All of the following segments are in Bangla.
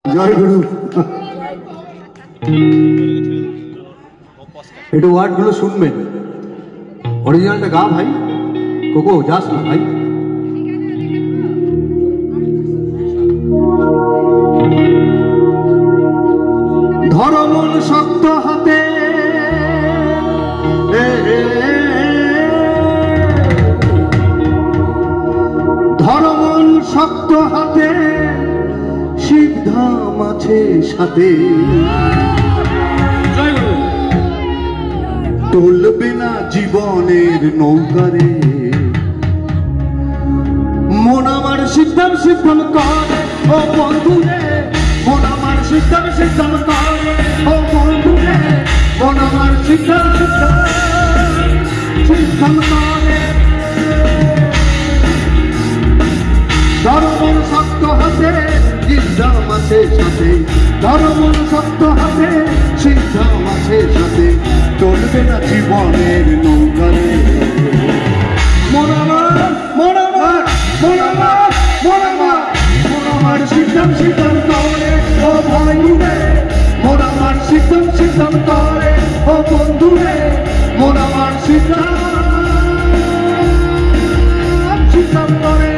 জয় গুরু। একটু ওয়ার্ড গুলো শুনবেন, অরিজিনালটা গা ভাই। কোকো যাস না ভাই। ধরো মন শক্ত হাতে, ধরো মন শক্ত হাতে, সিদ্ধাম আছে সাথে। টলবে না জীবনের নৌকারে, মন আমার সিদ্ধাম সিদ্ধাম করে ও বন্ধুরে, মন আমার সিদ্ধাম সিদ্ধাম করে ও বন্ধুরে, মন আমার সিদ্ধাম সিদ্ধাম সিদ্ধাম করে। ধরো মন শক্ত হাতে, সিদ্ধাম আছে সাথে, ধরো মন শক্ত হাতে, সিদ্ধাম আছে সাথে। চলবে না জীবনের নৌকারে, মন আমার মন আমার মন আমার মন আমার মন আমার সিদ্ধাম সিদ্ধাম করে ও ভাই রে, মন আমার সিদ্ধাম সিদ্ধাম করে ও বন্ধু রে, মন আমার সিদ্ধাম সিদ্ধাম করে।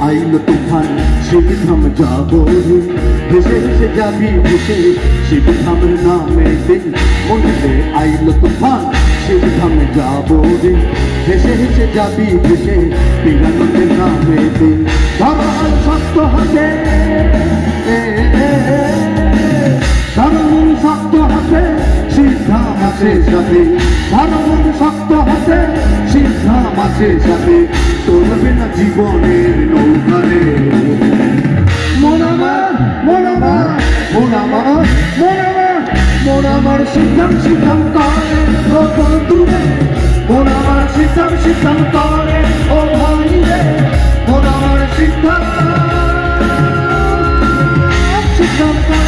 আইলো তুফান সিদ্ধাম যাবো রে, ভেসে ভেসে যাবি ভেসে সিদ্ধামের নামে দে। মনেতে আইলো তুফান সিদ্ধাম যাবো রে, ভেসে ভেসে যাবি ভেসে বিনানন্দের নামে দে। ধরো মন শক্ত হাতে, ধরো মন শক্ত হাতে, সিদ্ধাম আছে সাথে, ধরো মন শক্ত হাতে, সিদ্ধাম আছে সাথে। চলবে না জীবনের নৌকারে, মন আমার মন আমার মন আমার মন আমার মন আমার সিদ্ধাম সিদ্ধাম করে ও বন্ধু রে, মন আমার সিদ্ধাম সিদ্ধাম করে ও ভাই রে, মন আমার সিদ্ধাম সিদ্ধাম করে।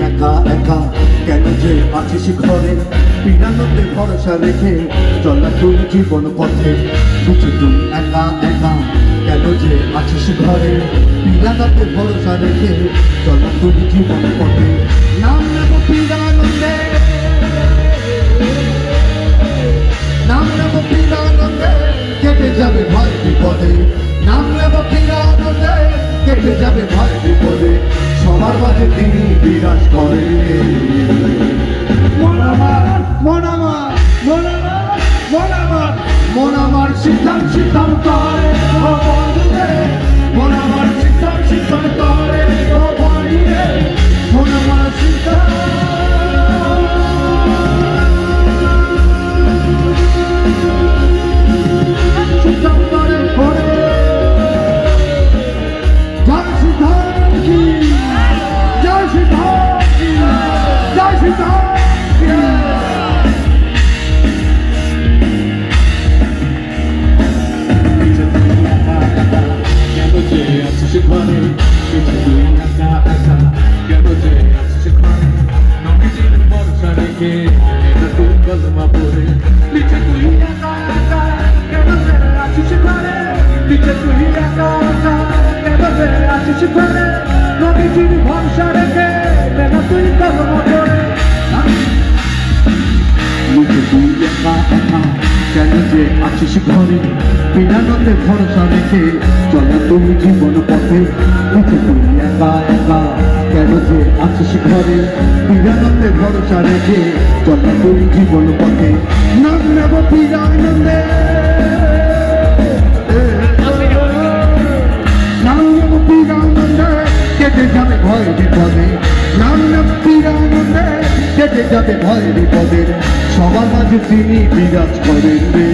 একা একা কেন যে আছিস ঘরে, বিনানন্দে ভরসা রেখে চলা তুই জীবন পথে। বুঝে তুই একা একা কেন যে আছিস ঘরে, বিনানন্দে ভরসা রেখে চলা তুই জীবন পথে। নাম নেব বিনানন্দে, নাম নেব বিনানন্দে, কেটে যাবে ভয় বিপদে। নাম নেব বিনানন্দে, কেটে যাবে ভয় বিপদে। সবার মাঝে তিনি বিরাজ করে, মন আমার মন আমার মন আমার মন আমার মন আমার সিদ্ধাম সিদ্ধাম করে ও বন্ধু রে, মন আমার সিদ্ধাম সিদ্ধাম করে ও ভাই রে, মন আমার সিদ্ধাম সিদ্ধাম করে করে। জয় সিদ্ধাম কি, জয় সিদ্ধাম কি, জয় সিদ্ধাম কি। কেন যে আছিস ঘরে, কিছু তুই একা একা কেন যে আছিস ঘরে বিনানন্দে ভরসা রেখে চল না তুমি জীবন পথে লিখে তুই একা একা কেন যে আছিস ঘরে বিনানন্দে ভরসা রেখে চল না তুমি জীবন পথে নাম নেব বিনানন্দে নাম নেব বিনানন্দে কেটে যাবে ভয় বিপদে নাম নেব বিনানন্দে কেটে যাবে ভয় বিপদের সবার মাঝে তিনি বিরাজ করেন রে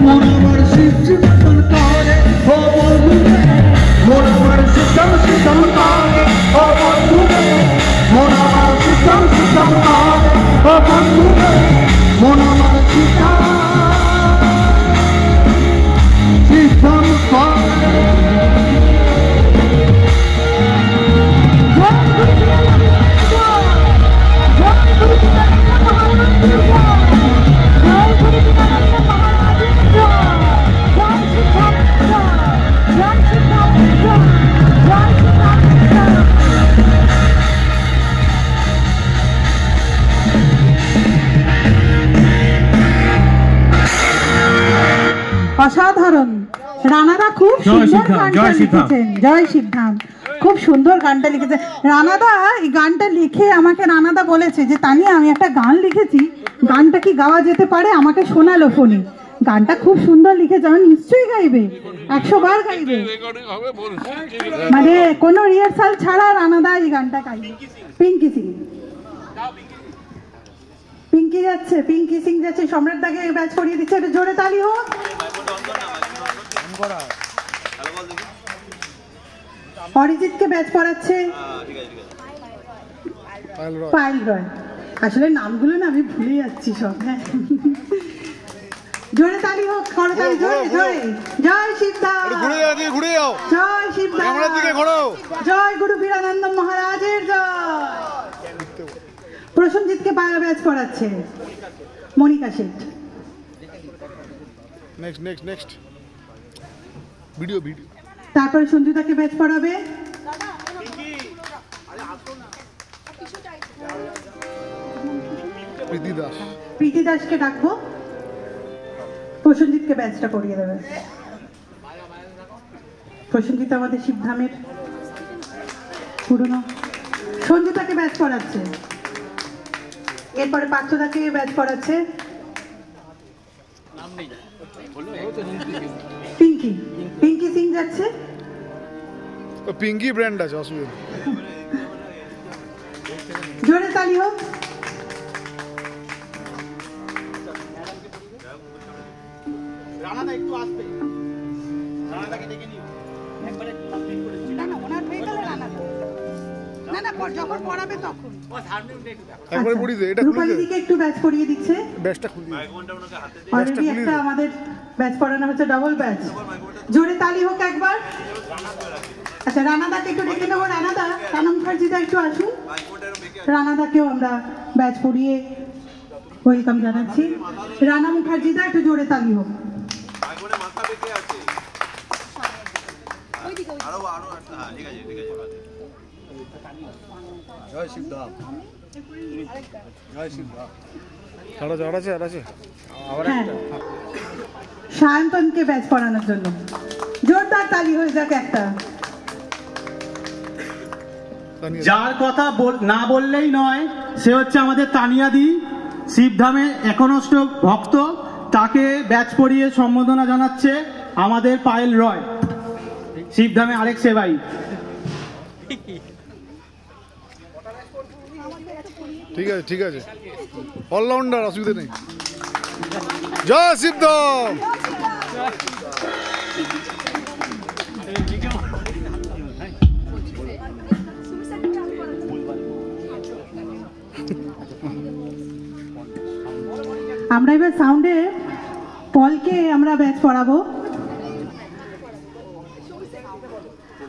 মন আমার সিদ্ধন করে ও বন্ধুরে মন আমার সিদ্ধন করে ও বন্ধুরে মন আমার সিদ্ধন করে ও বন্ধুরে মন আমার সিদ্ধন করে অসাধারণ রানাদা খুব সুন্দর গানটা লিখেছেন জয় সিদ্ধাম খুব সুন্দর গানটা লিখেছেন রানাদা এই গানটা লিখে আমাকে রানাদা বলেছে যে তানিয়া আমি একটা গান লিখেছি গানটা কি গাওয়া যেতে পারে আমাকে শোনালো ফোনে গানটা খুব সুন্দর লিখেছে আমি নিশ্চয়ই গাইবে 100 বার গাইবে মানে কোনো রিহার্সাল ছাড়া রানাদা এই গানটা গাইবে পিঙ্কি সিং পিঙ্কি যাচ্ছে পিঙ্কি সিং যাচ্ছে সম্রাট দাকে ব্যাচ করিয়ে দিচ্ছে একটু জোরে তালি হোক অরিজিৎকে ব্যাচ পড়াচ্ছে পায়েল রয় আসলে নামগুলো না আমি ভুলে যাচ্ছি সব হ্যাঁ জোরে তালি হোক করতালি জয় জয় জয় শিবধাম জয় শিবধাম জয় গুরু বীরানন্দ মহারাজের জয় প্রসেনজিৎকে ব্যাচ পড়াচ্ছে মনিকা শেঠ নেক্সট ভিডিও তারপরে সঞ্জুদাকে ব্যাচ পড়াবে প্রীতি দাসকে ডাকবো প্রসেনজিৎকে ব্যাচটা করিয়ে দেবে প্রসেনজিৎ আমাদের শিবধামের পুরনো সঞ্জুদাকে ব্যাচ পড়াচ্ছে এরপরে পার্থদাকে ব্যাচ পড়াচ্ছে পিঙ্কি পিঙ্কি সিং যাচ্ছে পিঙ্কি ব্র্যান্ড আছে অসুবিধা জোরে তালি হোক রানাদা একটু আসবে রানাদাকে ডেকে নিও একবারে কমপ্লিট করে না না ওনার হয়ে গেল রানাদা না না যখন পড়াবে তখন ও সামনে একবারে পড়িয়ে দে এটা রূপালী দিকে একটু ব্যাচ পড়িয়ে দিচ্ছে ব্যাচটা খুলে দিই অলরেডি একটা আমাদের ব্যাচ পড়ানো হচ্ছে ডাবল ব্যাচ জোরে তালি হোক একবার আচ্ছা রানাদাকে একটু ডেকে নেবো রানাদা রানা মুখার্জিদা একটু আসুন রানাদাকেও আমরা ব্যাচ পড়িয়ে ওয়েলকাম জানাচ্ছি রানা মুখার্জিদা একটু জোরে তালি হোক জয় শিবধাম জয় শিবধাম সায়ন্তনকে ব্যাচ পড়ানোর জন্য জোরদার তালি হয়ে যাক একটা যার কথা না বললেই নয় সে হচ্ছে আমাদের তানিয়াদি শিবধামে একনিষ্ঠ ভক্ত তাকে ব্যাচ পড়িয়ে সম্বোধনা জানাচ্ছে আমাদের পায়েল রয় শিবধামে আরেক সেবাই ঠিক আছে অলরাউন্ডার অসুবিধা নেই জয় শিবধাম আমরা এবার সাউন্ডে পলকে আমরা ব্যাচ পড়াবো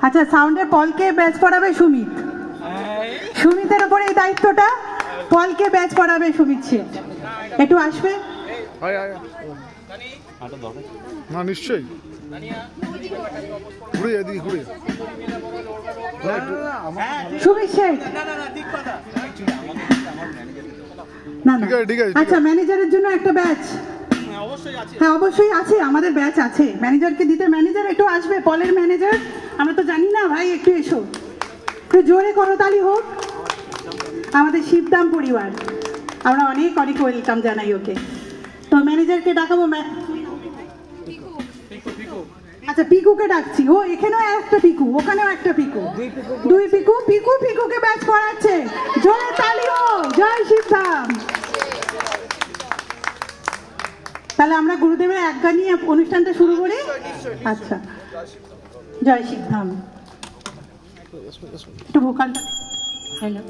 আচ্ছা সাউন্ডে পলকে ব্যাচ পড়াবে সুমিত সুমিতের উপরে এই দায়িত্বটা পলকে ব্যাচ পড়াবে সুমিত শেঠ একটু আসবে না নিশ্চয়ই ঘুরে সুমিত শেঠ না না ঠিক আছে আচ্ছা ম্যানেজারের জন্য একটা ব্যাচ হ্যাঁ অবশ্যই আছে, আমাদের ব্যাচ আছে। ম্যানেজারকে দিতে, ম্যানেজার একটু আসবে, পলের ম্যানেজার, আমরা তো জানি না ভাই, একটু এসো, একটু জোরে করতালি হোক। আমাদের শিবধাম পরিবার, আমরা অনেক অনেক ওয়েলকাম জানাই ওকে। তো ম্যানেজারকে ডাকাবো। আচ্ছা পিকুকে ডাকছি, ও এখানেও একটা পিকু, ওখানেও একটা পিকু, দুই পিকু, পিকু পিকুকে ব্যাচ পড়াচ্ছে, জোরে তালি হোক। জয় শিবধাম। তাহলে আমরা গুরুদেবের আজ্ঞা নিয়ে অনুষ্ঠানটা শুরু করি। আচ্ছা, জয় শিবধাম। একটু ভোকালটা। হ্যালো।